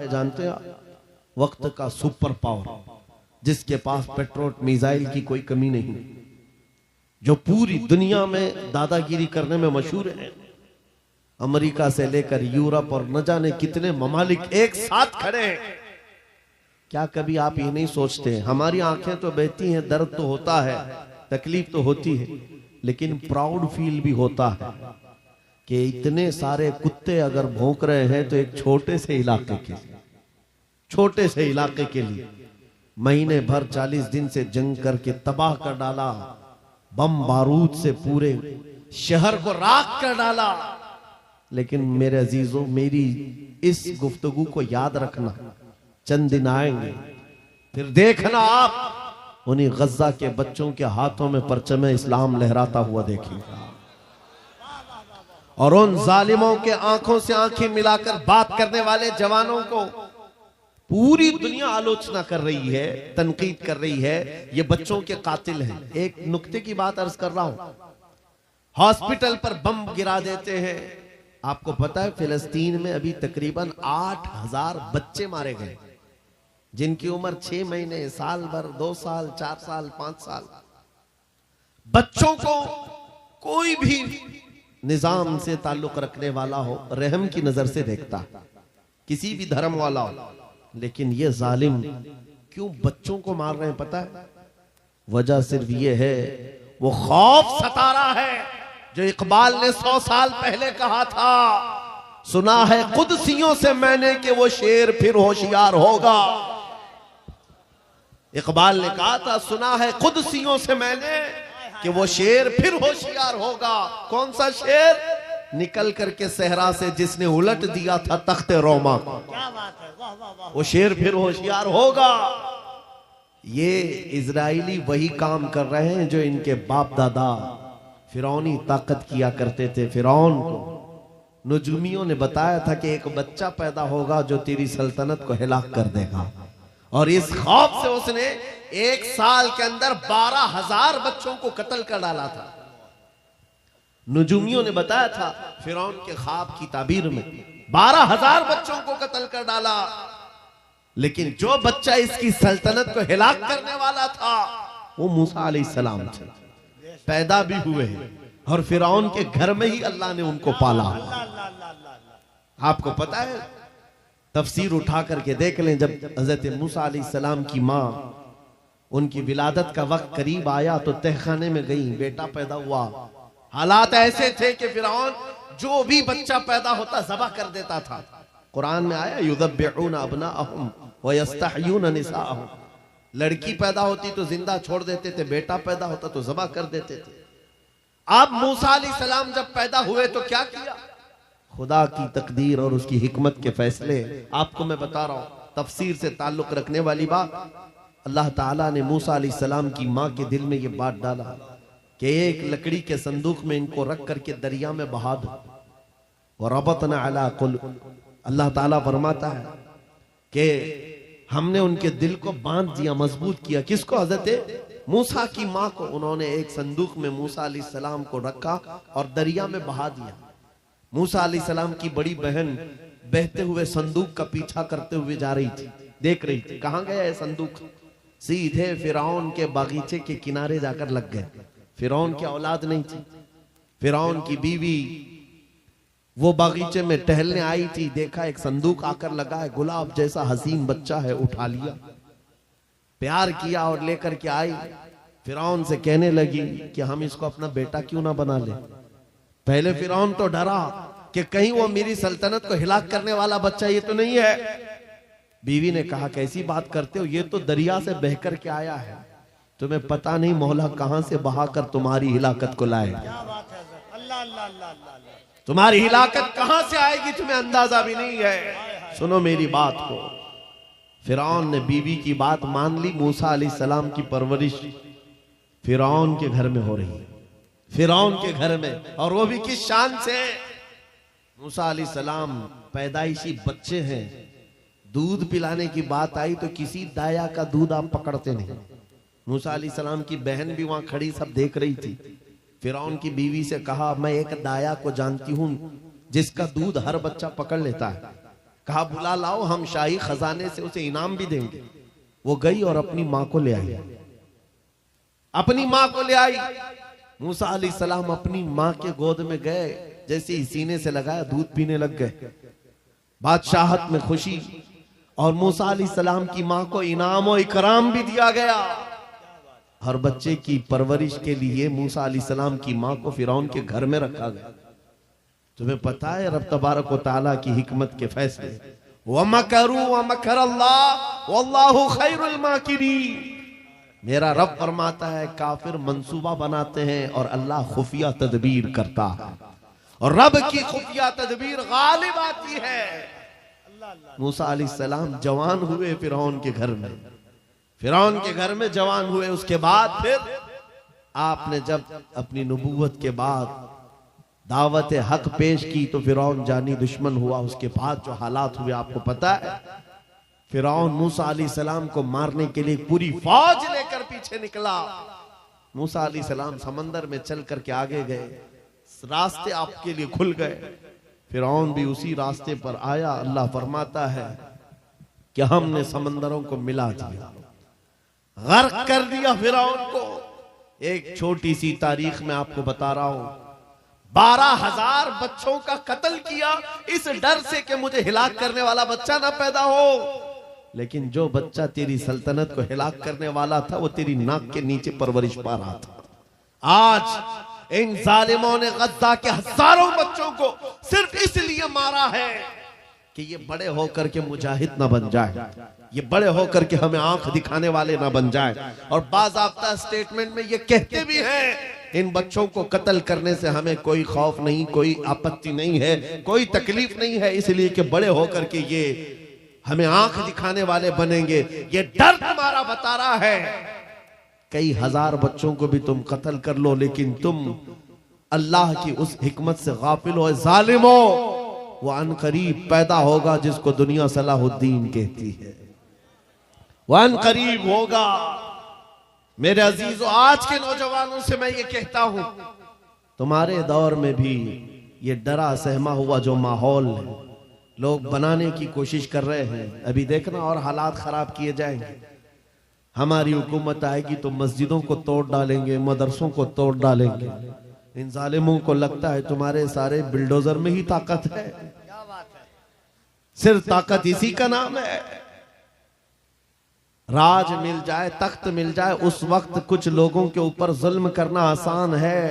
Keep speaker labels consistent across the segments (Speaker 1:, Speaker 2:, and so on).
Speaker 1: जानते हैं वक्त का सुपर पावर, जिसके पास पेट्रोल मिसाइल की कोई कमी नहीं, जो पूरी दुनिया में दादागिरी करने में मशहूर है। अमेरिका से लेकर यूरोप और न जाने कितने ममालिक एक साथ खड़े हैं। क्या कभी आप ये नहीं सोचते, हमारी आंखें तो बहती हैं, दर्द तो होता है, तकलीफ तो होती है, लेकिन प्राउड फील भी होता है कि इतने सारे कुत्ते अगर भौंक रहे हैं तो एक छोटे से इलाके के लिए महीने भर 40 दिन से जंग करके तबाह कर डाला, बम बारूद से पूरे शहर को राख कर डाला। लेकिन मेरे अजीजों, मेरी इस गुफ्तगू को याद रखना, चंद दिन आएंगे फिर देखना आप उन्हीं गज्जा के बच्चों के हाथों में परचम इस्लाम लहराता हुआ देखेंगे, और उन जालिमों के आंखों से आंखें मिलाकर बात करने वाले जवानों को पूरी दुनिया आलोचना कर रही है, तनकीद कर रही है, ये बच्चों के कातिल हैं। एक नुक्ते की बात अर्ज कर रहा हूं, हॉस्पिटल पर बम गिरा देते हैं। आपको पता है फिलिस्तीन में अभी तकरीबन 8000 बच्चे मारे गए, जिनकी उम्र 6 महीने, साल भर, 2 साल, 4 साल, 5 साल। बच्चों को कोई भी निजाम से ताल्लुक रखने वाला हो रहम की नजर से देखता, किसी भी धर्म वाला हो, लेकिन ये जालिम क्यों बच्चों को मार रहे हैं पता है? वजह सिर्फ ये है, वो खौफ सता रहा है जो इकबाल ने 100 साल पहले कहा था, सुना है कुदसियों से मैंने कि वो शेर फिर होशियार होगा। इकबाल ने कहा था, सुना है कुदसियों से मैंने कि वो शेर फिर होशियार होगा। कौन सा शेर? निकल करके सहरा से जिसने उलट दिया था तख्ते रोमा को। क्या बात है, वाह वाह वाह। वो शेर फिर होशियार होगा। ये इजराइली वही काम कर रहे हैं जो इनके बाप दादा फिरौनी ताकत किया करते थे। फिरौन को नुजूमियों ने बताया था कि एक बच्चा पैदा होगा जो तेरी सल्तनत को हिलाक कर देगा, और इस खौफ से उसने 1 साल के अंदर 12,000 बच्चों को कत्ल कर डाला था। नुजूमियों ने बताया था फिरौन के ख्वाब की ताबीर में 12,000 बच्चों को कत्ल कर डाला, लेकिन जो बच्चा इसकी सल्तनत को हिलाक करने वाला था वो मूसा अलैहिस्सलाम थे। पैदा भी हुए हैं और फिरौन के घर में ही अल्लाह ने उनको पाला। आपको पता है, तफसीर उठा करके देख लें, जब हजरत मूसा अलैहिस्सलाम की माँ, उनकी विलादत का वक्त करीब आया तो तहखाने में गई, बेटा पैदा हुआ। हालात ऐसे थे कि फिरौन जो भी बच्चा पैदा होता ज़बह कर देता था। कुरान में आया, युज़ब्बिहून अब्नाअहुम व यस्तहयून निसाअहुम। लड़की पैदा होती तो जिंदा छोड़ देते थे, बेटा पैदा होता तो ज़बह कर देते थे। अब मूसा अलैहिस्सलाम जब पैदा हुए तो क्या किया? खुदा की तकदीर और उसकी हिकमत के फैसले आपको मैं बता रहा हूं, तफसीर से ताल्लुक रखने वाली बात। अल्लाह ताला ने मूसा अलैहिस्सलाम की माँ के दिल में ये बात डाला कि एक लकड़ी के संदूक में इनको रख करके दरिया में बहा दो। और रबतना अला कुलूब, अल्लाह ताला फरमाता है कि हमने उनके दिल को बांध दिया, मजबूत किया। किसको? हजरत मूसा की माँ को। उन्होंने एक संदूक में मूसा अलैहिस्सलाम को रखा और दरिया में बहा दिया। मूसा अलैहिस्सलाम की बड़ी बहन बहते हुए संदूक का पीछा करते हुए जा रही थी, देख रही थी कहां गया है संदूक। सीधे फिरौन के बागीचे के किनारे जाकर लग गए। फिरौन की औलाद नहीं थी, फिरौन की बीवी वो बागीचे में टहलने आई थी, देखा एक संदूक आकर लगा है, गुलाब जैसा हसीन बच्चा है, उठा लिया, प्यार किया और लेकर के आई। फिरौन से कहने लगी कि हम इसको अपना बेटा क्यों ना बना ले। पहले फिरौन तो डरा कि कहीं वो मेरी सल्तनत को हिलाक करने वाला बच्चा ये तो नहीं है। बीवी ने कहा, कैसी बात करते हो, ये तो दरिया से बह कर के आया है, तुम्हें पता नहीं मौला कहां से बहाकर तुम्हारी हिलाकत को लाए। तुम्हारी हिलाकत कहां से आएगी तुम्हें अंदाजा भी नहीं है। सुनो मेरी बात को। फिरौन ने बीवी की बात मान ली। मूसा अलैहिस्सलाम की परवरिश फिरौन के घर में हो रही है, फिरौन के घर में, और वो भी किस शान से। मूसा अलैहिस्सलाम पैदाइशी बच्चे हैं, दूध पिलाने की बात आई तो किसी दाया का दूध आप पकड़ते नहीं। मूसा अलैहिस्सलाम की बहन भी वहां खड़ी सब देख रही थी। फिरौन की बीवी से कहा, मैं एक दाया को जानती हूं जिसका दूध हर बच्चा पकड़ लेता है। कहा बुला लाओ, हम शाही खजाने से उसे इनाम भी देंगे। वो गई और अपनी माँ को ले आई, अपनी माँ को ले आई। मूसा अलैहिस्सलाम अपनी माँ के गोद में गए, जैसे ही सीने से लगाया दूध पीने लग गए। बादशाहत में खुशी, और मूसा अलैहिस्सलाम की माँ को इनाम और इकराम भी दिया गया। हर बच्चे की परवरिश के लिए मूसा अलैहिस्सलाम की माँ को फिरौन के घर में रखा गया। तुम्हें पता है रब तबारक व तआला की हिकमत के फैसले। वमकरू वमकरल्लाह वल्लाहु खैरुल माकिरीन। मेरा रब फरमाता है काफिर मंसूबा बनाते हैं और अल्लाह खुफिया तदबीर करता है, और रब की खुफिया तदबीर गालिब आती है। मूसा अलैहिस्सलाम जवान हुए फिरौन के घर में, फिरौन के घर में जवान हुए। उसके बाद फिर आपने जब अपनी नबूवत के बाद दावत हक पेश की तो फिरौन जानी दुश्मन हुआ। उसके बाद जो हालात हुए आपको पता है। फिरौन मूसा अलैहिस्सलाम को मारने के लिए पूरी फौज लेकर पीछे निकला। मूसा अलैहिस्सलाम समंदर में चल करके आगे गए, रास्ते आपके लिए खुल गए। फिरौन भी उसी रास्ते पर आया। अल्लाह फरमाता है कि हमने समंदरों को मिला दिया, गर्क कर दिया फिरौन को। एक छोटी सी तारीख में आपको बता रहा हूं, 12,000 बच्चों का कत्ल किया इस डर से कि मुझे हिलाक करने वाला बच्चा ना पैदा हो। लेकिन जो बच्चा तेरी सल्तनत को हिलाक करने वाला था वो तेरी नाक के नीचे परवरिश पा रहा था। आज इन जालिमों ने गद्दा के हजारों बच्चों को सिर्फ इसलिए मारा है कि ये बड़े होकर के मुजाहिद ना बन जाए, ये बड़े होकर के हमें आंख दिखाने वाले ना बन जाए। और बाज़ाब्ता स्टेटमेंट में ये कहते भी हैं इन बच्चों को कत्ल करने से हमें कोई खौफ नहीं, कोई आपत्ति नहीं है, कोई तकलीफ नहीं है, इसलिए कि बड़े होकर के ये हमें आंख दिखाने वाले बनेंगे। ये डर तुम्हारा बता रहा है। कई हजार बच्चों को भी तुम कत्ल कर लो, लेकिन तुम अल्लाह की उस हिकमत से गाफिल हो। जालिमो, वो अनकरीब पैदा होगा जिसको दुनिया सलाहुद्दीन कहती है, वो अनकरीब होगा। मेरे अजीजों, आज के नौजवानों से मैं ये कहता हूं, तुम्हारे दौर में भी ये डरा सहमा हुआ जो माहौल है लोग बनाने की कोशिश कर रहे हैं, अभी देखना और हालात खराब किए जाएंगे। हमारी हुकूमत आएगी तो मस्जिदों को तोड़ डालेंगे, मदरसों को तोड़ डालेंगे। इन जालिमों को लगता है तुम्हारे सारे बिल्डोजर में ही ताकत है। सिर्फ ताकत इसी का नाम है। राज मिल जाए, तख्त मिल जाए, उस वक्त कुछ लोगों के ऊपर जुल्म करना आसान है,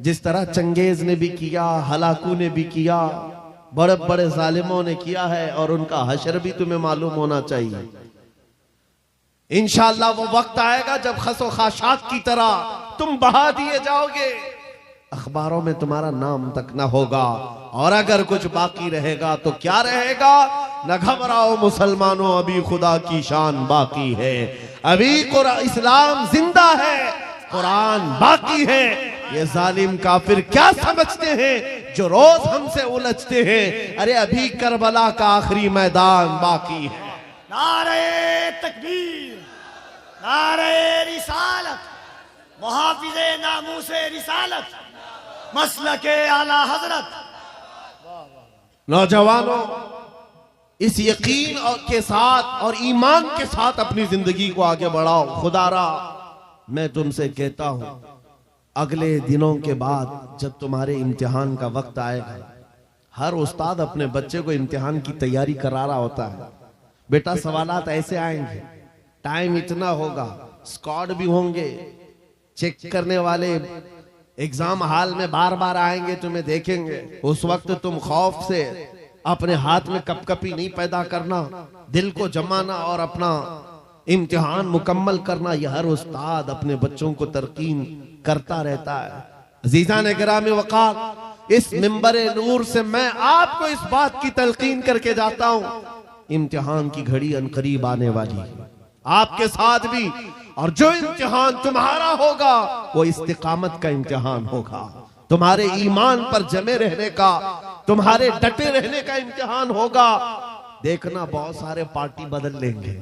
Speaker 1: जिस तरह चंगेज ने भी किया, हलाकू ने भी किया, बड़े बड़े जालिमों ने किया है, और उनका हशर भी तुम्हें मालूम होना चाहिए। इंशाअल्लाह वो वक्त आएगा जब खसो खाशात की तरह तुम बहा दिए जाओगे, अखबारों में तुम्हारा नाम तक ना होगा। और अगर कुछ बाकी रहेगा तो क्या रहेगा? न घबराओ मुसलमानों, अभी खुदा की शान बाकी है, अभी इस्लाम जिंदा है, कुरान बाकी है। ये जालिम काफिर क्या समझते हैं जो रोज हमसे उलझते हैं? अरे अभी करबला का आखिरी मैदान बाकी है।
Speaker 2: नारे तकबीर, नारे रिसालत, मुहाफिज़े नामूसे रिसालत, मसलके आला हजरत।
Speaker 1: नौजवानों, इस यकीन के साथ और ईमान के साथ अपनी जिंदगी को आगे बढ़ाओ। खुदारा मैं तुमसे कहता हूं, अगले दिनों के बाद जब तुम्हारे इम्तिहान का वक्त आएगा, हर उस्ताद अपने बच्चे को इम्तिहान की तैयारी करा रहा होता है। बेटा सवालात ऐसे आएंगे, टाइम इतना होगा, स्क्वाड भी होंगे, चेक करने वाले एग्जाम हॉल में बार बार आएंगे, तुम्हें देखेंगे। उस वक्त तुम खौफ से अपने हाथ में कपकपी नहीं पैदा करना, दिल को जमाना और अपना इम्तिहान मुकम्मल करना। यह हर उस्ताद अपने बच्चों को तरकीन करता रहता है। अजीज़ान गिरामी वक़ार, इस मिंबरे नूर से मैं आपको इस बात की तलकीन करके जाता हूं, इम्तिहान की घड़ी अनकरीब आने वाली है, आपके साथ भी। और जो इम्तिहान तुम्हारा होगा वो इस्तिकामत का इम्तिहान होगा, तुम्हारे ईमान पर जमे रहने का, तुम्हारे डटे रहने का इम्तिहान होगा। देखना बहुत सारे पार्टी बदल लेंगे,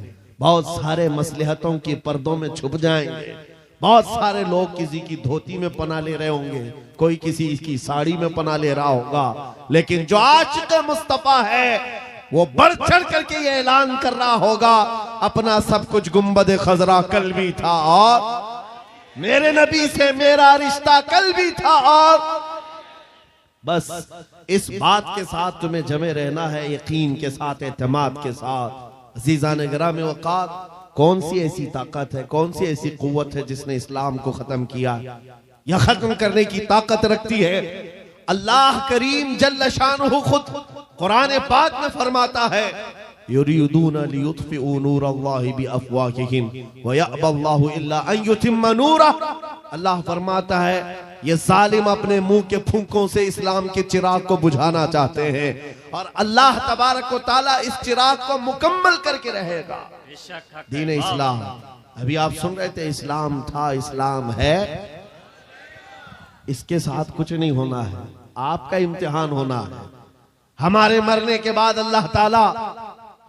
Speaker 1: बहुत सारे मसलहतों की पर्दों में छुप जाएंगे, बहुत सारे लोग किसी की धोती में पना ले रहे होंगे, कोई किसी की साड़ी में पना ले रहा होगा। लेकिन जो आशिक़ मुस्तफा है वो बढ़ चढ़ करके ये ऐलान कर रहा होगा अपना सब कुछ गुंबद खजरा कल भी था और मेरे नबी से मेरा रिश्ता कल भी था और बस इस बात के साथ तुम्हें जमे रहना है, यकीन के साथ, एतमाद के साथ। अजीज़ान गिराम वक़ात, कौन सी ऐसी ताकत है, कौन सी ऐसी कुव्वत है जिसने इस्लाम को खत्म किया या खत्म करने की ताकत रखती है? अल्लाह करीम जल्ल शानुहु खुद कुरान पाक में फरमाता है, युरीदूना लियुत्फिउ नूरल्लाहि बिअफ़वाहिहिम व यअबल्लाहु इल्ला अन युतिम्मा नूरह। अल्लाह फरमाता है ये जालिम अपने मुंह के फूंकों से इस्लाम के चिराग को बुझाना चाहते हैं और अल्लाह तबारक व तआला इस चिराग को मुकम्मल करके रहेगा। दीन इस्लाम, अभी आप सुन रहे थे, इस्लाम था, इस्लाम है, इसके साथ कुछ नहीं होना है, आपका इम्तिहान होना है। हमारे मरने के बाद अल्लाह ताला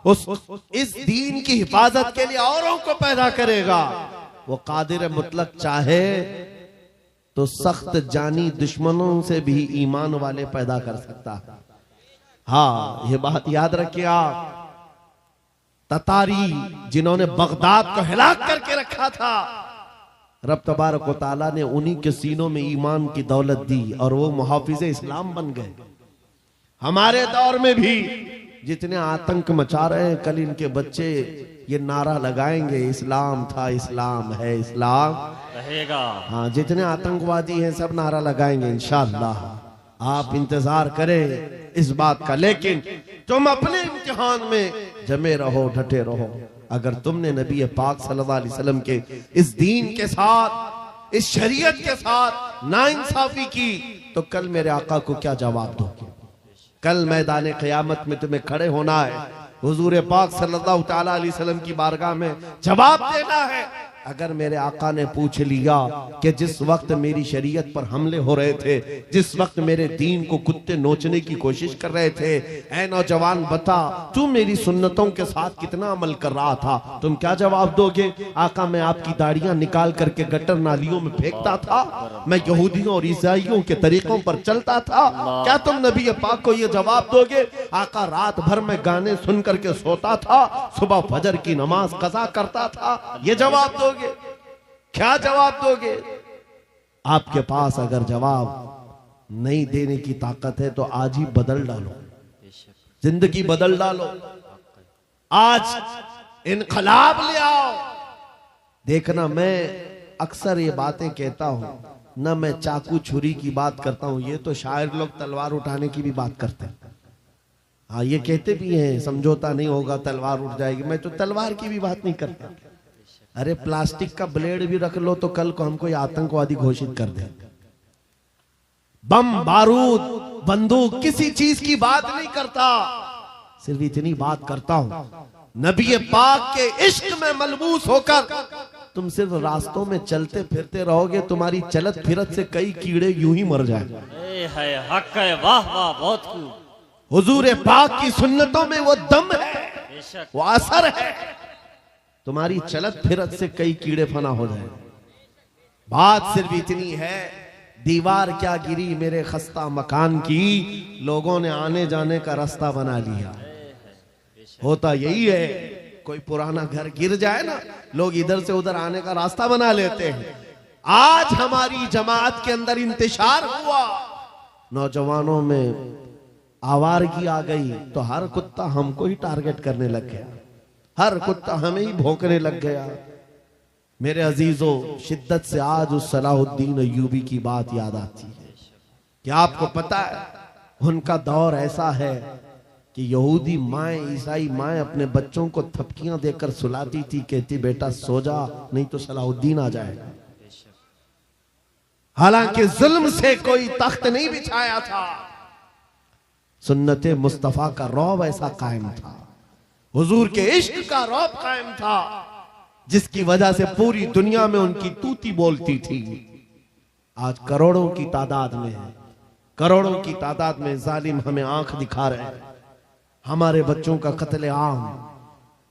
Speaker 1: इस दीन की हिफाजत के लिए औरों को पैदा करेगा। वो कादिर मुतलक चाहे तो सख्त जानी दुश्मनों से भी ईमान वाले पैदा कर सकता है। हाँ, ये बात याद रखिए आप। ततारी जिन्होंने बगदाद को हिलाक करके रखा था, रब तबारक व तआला ने उन्हीं के सीनों में ईमान की दौलत दी और वो मुहाफिज़े इस्लाम बन गए। हमारे दौर में भी जितने आतंक मचा रहे हैं, कल इनके बच्चे ये नारा लगाएंगे, इस्लाम था, इस्लाम है, इस्लाम रहेगा। हाँ, जितने आतंकवादी हैं सब नारा लगाएंगे इंशाअल्लाह। आप इंतजार करें इस बात का, लेकिन तुम अपने इम्तिहान में जमे रहो, डटे रहो। अगर तुमने नबी पाक सल्लल्लाहु अलैहि वसल्लम के इस दीन के साथ, इस शरीयत के साथ नाइंसाफी की तो कल मेरे आका को क्या जवाब दोगे? कल मैदान क़यामत में तुम्हें खड़े होना है, हुजूर पाक सल्लल्लाहु तआला अलैहि वसल्लम की बारगाह में जवाब देना है। अगर मेरे आका ने पूछ लिया कि जिस वक्त मेरी शरीयत पर हमले हो रहे थे, जिस वक्त मेरे दीन को कुत्ते नोचने की कोशिश कर रहे थे, ऐ नौजवान बता तू मेरी सुन्नतों के साथ कितना अमल कर रहा था? तुम क्या जवाब दोगे? आका, मैं आपकी दाढ़ियां निकाल करके गटर नालियों में फेंकता था, मैं यहूदियों और ईसाइयों के तरीकों पर चलता था। क्या तुम नबी पाक को यह जवाब दोगे? आका, रात भर में गाने सुन करके सोता था, सुबह फजर की नमाज कज़ा करता था, ये जवाब दोगे? क्या जवाब दोगे? आपके पास अगर जवाब नहीं देने की ताकत है तो आज ही बदल डालो, जिंदगी बदल डालो, आज इनकलाब ले आओ। देखना, मैं अक्सर ये बातें कहता हूं ना, मैं चाकू छुरी की बात करता हूं, ये तो शायर लोग तलवार उठाने की भी बात करते हैं। हाँ, ये कहते भी हैं समझौता नहीं होगा, तलवार उठ जाएगी। मैं तो तलवार की भी बात नहीं करता। अरे प्लास्टिक का ब्लेड भी रख लो तो कल को हमको आतंकवादी घोषित कर दे। बम, बारूद, बंदूक, किसी चीज की बात नहीं करता, सिर्फ इतनी बात करता हूं, नबी पाक के इश्क में मलबूस होकर तुम सिर्फ रास्तों में चलते फिरते रहोगे, तुम्हारी चलत फिरत से कई कीड़े यूं ही मर जाएंगे।
Speaker 2: हक है, वाह वाह, बहुत खूब।
Speaker 1: हुजूर पाक की सुन्नतों में वो दम है, वो असर है, तुम्हारी चलत फिरत से कई कीड़े फना हो जाए। बात सिर्फ इतनी है, दीवार क्या गिरी मेरे खस्ता मकान की, लोगों ने आने जाने का रास्ता बना लिया। होता यही है, कोई पुराना घर गिर जाए ना, लोग इधर से उधर आने का रास्ता बना लेते हैं। आज हमारी जमात के अंदर इंतशार हुआ, नौजवानों में आवारगी आ गई तो हर कुत्ता हमको ही टारगेट करने लग गया, हर कुत्ता हमें ही भौंकने लग गया। मेरे अजीजों, शिद्दत से आज उस सलाहुद्दीन अय्यूबी की बात याद आती है कि आपको पता है उनका दौर ऐसा है कि यहूदी माएँ, ईसाई माएँ अपने बच्चों को थपकियां देकर सुलाती थी, कहती बेटा सो जा नहीं तो सलाहुद्दीन आ जाएगा। हालांकि जुल्म से कोई तख्त नहीं बिछाया था, सुन्नते मुस्तफा का रौब ऐसा कायम था, हुजूर के इश्क का रौब कायम था, जिसकी वजह से पूरी दुनिया में उनकी तूती बोलती थी। आज करोड़ों की तादाद में है, करोड़ों की तादाद में जालिम हमें आंख दिखा रहे हैं। हमारे बच्चों का कत्ले आम,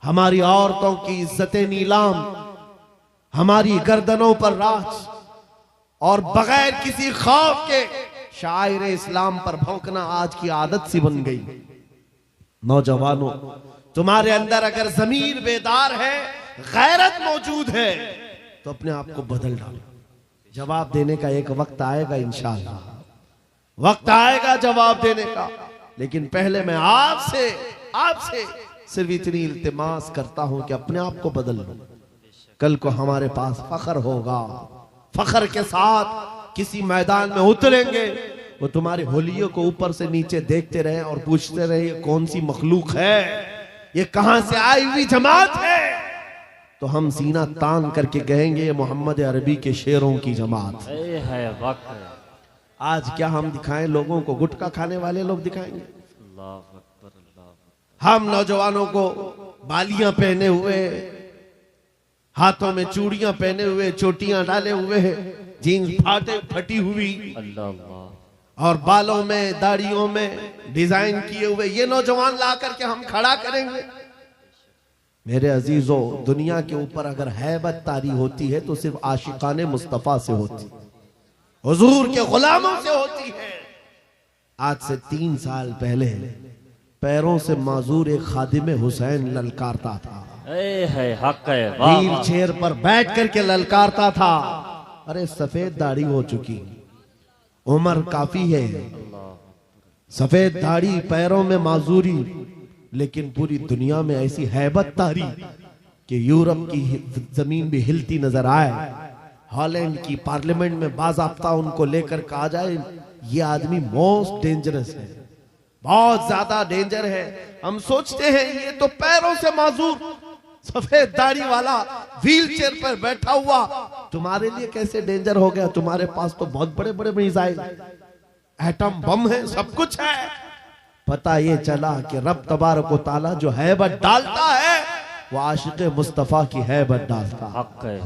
Speaker 1: हमारी औरतों की इज्जतें नीलाम, हमारी गर्दनों पर राज, और बगैर किसी खौफ के शायर इस्लाम पर भौंकना आज की आदत सी बन गई। नौजवानों, तुम्हारे अंदर अगर ज़मीर बेदार है, गैरत मौजूद है, तो अपने आप को बदल डालो। जवाब देने का एक वक्त आएगा, इंशाअल्लाह वक्त आएगा जवाब देने का। लेकिन पहले मैं आपसे सिर्फ इतनी इल्तिमास करता हूं कि अपने आप को बदल लो। कल को हमारे पास फख्र होगा, फख्र के साथ किसी मैदान में उतरेंगे, वो तुम्हारे होलियों को ऊपर से नीचे देखते रहे और पूछते रहे ये कौन सी मखलूक है, ये कहां से आई हुई जमात है, तो हम सीना तान करके कहेंगे ये मोहम्मद अरबी के शेरों की जमात
Speaker 2: है। वक्त
Speaker 1: आज क्या हम दिखाएं लोगों को? गुटखा खाने वाले लोग दिखाएंगे।
Speaker 2: अल्लाह अकबर, अल्लाह अकबर।
Speaker 1: हम नौजवानों को बालियां पहने हुए, हाथों में चूड़ियां पहने हुए, चोटियां डाले हुए, जीन्स फटी हुई,
Speaker 2: अल्लाह,
Speaker 1: और बालों में दाढ़ियों में डिजाइन किए हुए ये नौजवान ला करके हम खड़ा करेंगे। मेरे अजीजों, दुनिया के ऊपर अगर हैबत तारी होती है तो सिर्फ आशिकाने मुस्तफा से होती, हुजूर के गुलामों से होती है। आज से 3 साल पहले पैरों से माजूर एक खादिम हुसैन ललकारता था,
Speaker 2: है हक है। वाह
Speaker 1: व्हील
Speaker 2: वाह।
Speaker 1: चेयर पर बैठ करके ललकारता था। अरे सफेद दाढ़ी हो चुकी, उम्र काफी है, सफेद दाढ़ी, पैरों में माजूरी, लेकिन पूरी दुनिया में ऐसी हैबत तारी कि यूरोप की जमीन भी हिलती नजर आए। हॉलैंड की पार्लियामेंट में बाज़ाब्ता उनको लेकर कहा जाए ये आदमी मोस्ट डेंजरस है, बहुत ज्यादा डेंजर है। हम सोचते हैं ये तो पैरों से माजूर सफेद दाढ़ी वाला व्हील चेयर पर बैठा हुआ तुम्हारे लिए कैसे डेंजर हो गया? तुम्हारे पास तो बहुत बड़े बड़े मिसाइल, एटम बम है, सब कुछ है। पता ये चला कि रब तबारक व तआला जो हैबत डालता है वो आशिक़े मुस्तफा की हैबत डालता है।
Speaker 2: हक है।